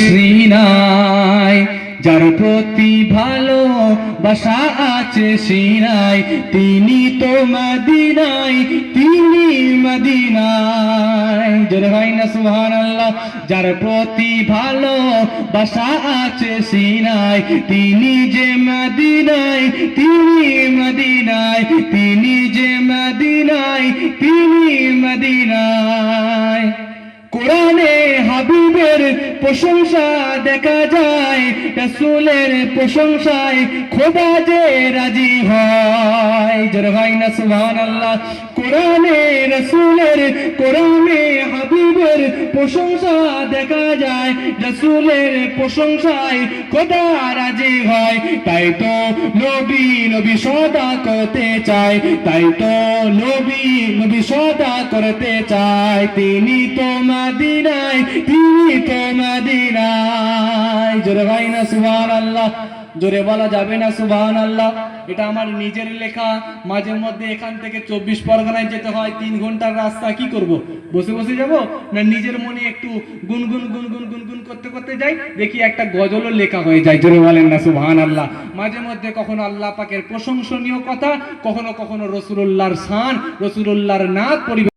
Sinai যার প্রতি ভালোবাসা আছে সিনাই তিনি তো মদিনায়, তিনি মদিনায়। জোরে হয় না সুবহানাল্লাহ। যার প্রতি ভালোবাসা আছে সিনাই তিনি যে মদিনায়, তিনি মদিনায়, তিনি যে মদিনায়, তিনি মদিনায়। কোরআনে হাবিবের প্রশংসা দেখা যায়, রাসূলের প্রশংসায় খোদা যে রাজি হয়। জোরে হয় না সুবহানাল্লাহ। কোরআনে রাসূলের, কোরআনে হাবিবের প্রশংসা দেখা যায়, রাসূলের প্রশংসায় খোদা রাজি হয়। তাই তো নবী নবী সদা করতে চায়, তাই তো নবী নবী সদা করতে চায়। তিনি তো মদিনায়, তিনি তো মদিনায়। জোরে ভাই না সুবহানাল্লাহ। জোরে বলা যাবে না সুবহানাল্লাহ। এটা আমার নিজের লেখা। মাঝে মধ্যে এখান থেকে 24 পরগনায় যেতে হয়, 3 ঘন্টার রাস্তা। কি করব? বসে বসে যাব না নিজের মনে একটু গুনগুন গুনগুন গুনগুন করতে করতে যাই, দেখি একটা গজলও লেখা হয়ে যায়। জোরে বলেন না সুবহানাল্লাহ। মাঝে মধ্যে কখনো আল্লাহ পাকের প্রশংসনীয় কথা, কখনো কখনো রাসূলুল্লাহর শান, রাসূলুল্লাহর নাত